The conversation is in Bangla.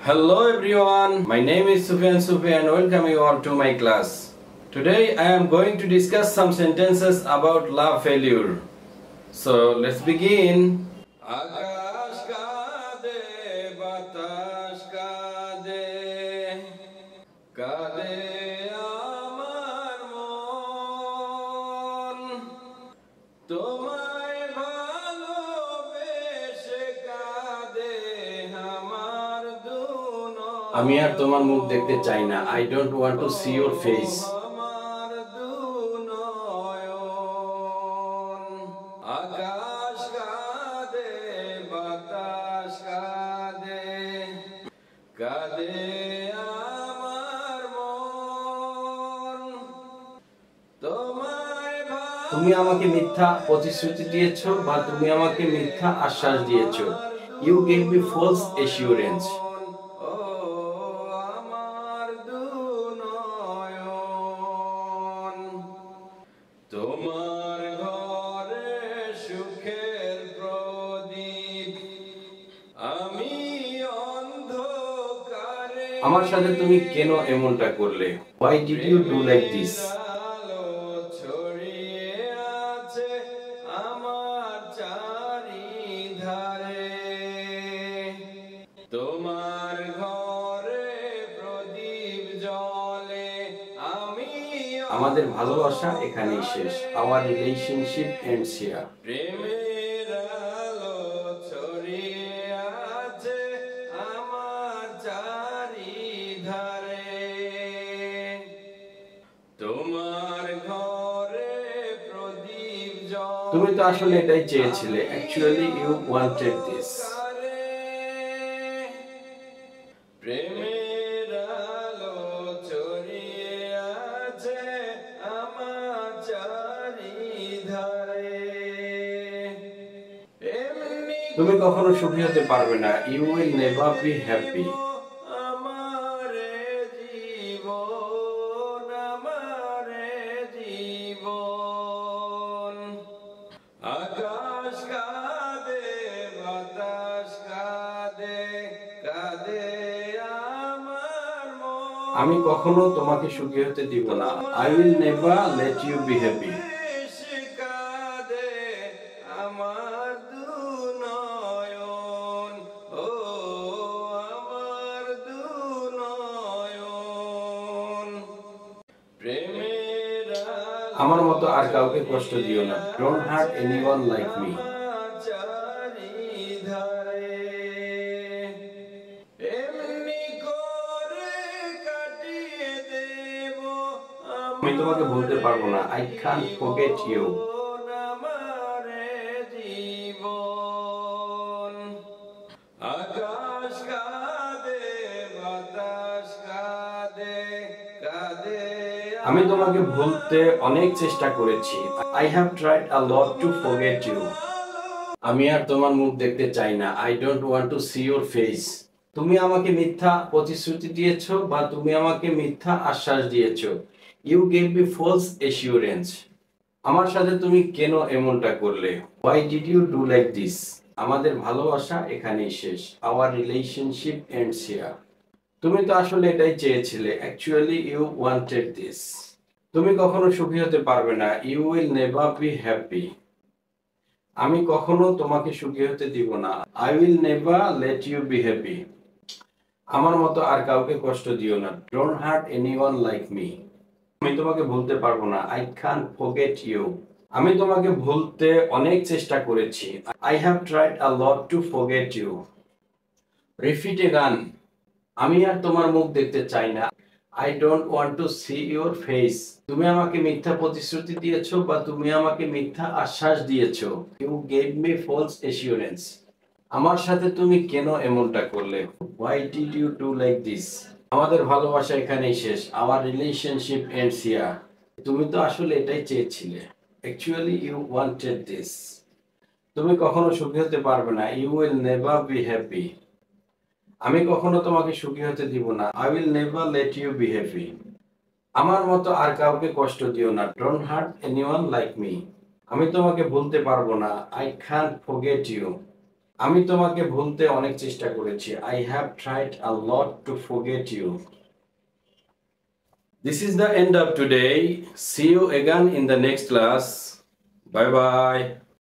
Hello everyone, my name is Sufyan Sufi and welcome you all to my class. Today I am going to discuss some sentences about love failure. So let's begin. Akash kade, batash kade, kade amar mon, তোমায় ভালোবেসে কাঁদে আমার দুনয়ন। আমি আর তোমার মুখ দেখতে চাই না। I don't want to see your face. আমার দুনয়ন। আকাশ কাঁদে, বাতাস কাঁদে, কাঁদে আমার মন। তুমি আমাকে মিথ্যা প্রতিশ্রুতি দিয়েছো বা তুমি আমাকে মিথ্যা আশ্বাস দিয়েছো। You gave me false assurance. তোমার ঘরে সুখের প্রদীপ, আমি অন্ধকারে। আমার সাথে তুমি কেন এমনটা করলে? Why did you do like this? তোমার ঘরে প্রদীপ জ্বলে, আমাদের ভালোবাসা এখানেই শেষ। Our relationship ends here. প্রেমের আলো ছড়িয়ে আছে আমার চারিধারে। তোমার ঘরে প্রদীপ জ্বলে। তুমি তো আসলে এটাই চেয়েছিলে। Actually you wanted this. প্রেমের আলো ছড়িয়ে আছে আমার চারিধারে। তুমি কখনো সুখী হতে পারবে না। You will never be happy. আমারে জীবন, আমারে জীবন। আকাশ কাঁদে, বাতাস কাঁদে, কাঁদে আমার মন। আমি কখনো তোমাকে সুখী হতে দিব না। I will never let you be happy. কাঁদে আমার দুনয়ন, ও আমার দুনয়ন। প্রেমের আমার মতো আর কাউকে কষ্ট দিও না। Don't hurt anyone like me. আমি তোমাকে ভুলতে পারবো না। I can't forget you. আকাশ কাঁদে, বাতাস কাঁদে, কাঁদে। আমি তোমাকে ভুলতে অনেক চেষ্টা করেছি। I have tried a lot to forget you. আমি আর তোমার মুখ দেখতে চাই না। I don't want to see your face. তুমি আমাকে মিথ্যা প্রতিশ্রুতি দিয়েছো বা তুমি আমাকে মিথ্যা আশ্বাস দিয়েছো। You gave me false assurance. আমার সাথে তুমি কেন এমনটা করলে? Why did you do like this? আমাদের ভালোবাসা এখানেই শেষ। Our relationship ends here. তুমি তো আসলে এটাই চেয়েছিলে। Actually you wanted this. তুমি কখনো সুখী হতে পারবে না। You will never be happy. আমি কখনো তোমাকে সুখী হতে দিব না। I will never let you be happy. আমার মতো আর কাউকে কষ্ট দিও না। Don't hurt anyone like me. আমি তোমাকে ভুলতে পারবো না। I can't forget you. আমি তোমাকে ভুলতে অনেক চেষ্টা করেছি। I have tried a lot to forget you. Repeat again. আমি আর তোমার মুখ দেখতে চাই না। I don't want to see your face. তুমি আমাকে মিথ্যা প্রতিশ্রুতি দিয়েছো বা তুমি আমাকে মিথ্যা আশ্বাস দিয়েছো। You gave me false assurance. আমার সাথে তুমি কেন এমনটা করলে? Why did you do like this? আমাদের ভালোবাসা এখানেই শেষ। Our relationship ends here. তুমি তো আসলে এটাই চেয়েছিলে। Actually you wanted this. তুমি কখনো সুখী হতে পারবে না। You will never be happy. আমি কখনো তোমাকে সুখী হতে দিব না। I will never let you be happy. আমার মতো আর কাউকে কষ্ট দিও না। Don't hurt anyone like me. আমি তোমাকে ভুলতে পারবো না। I can't forget you. আমি তোমাকে ভুলতে অনেক চেষ্টা করেছি। I have tried a lot to forget you. This is the end of today. See you again in the next class. Bye bye.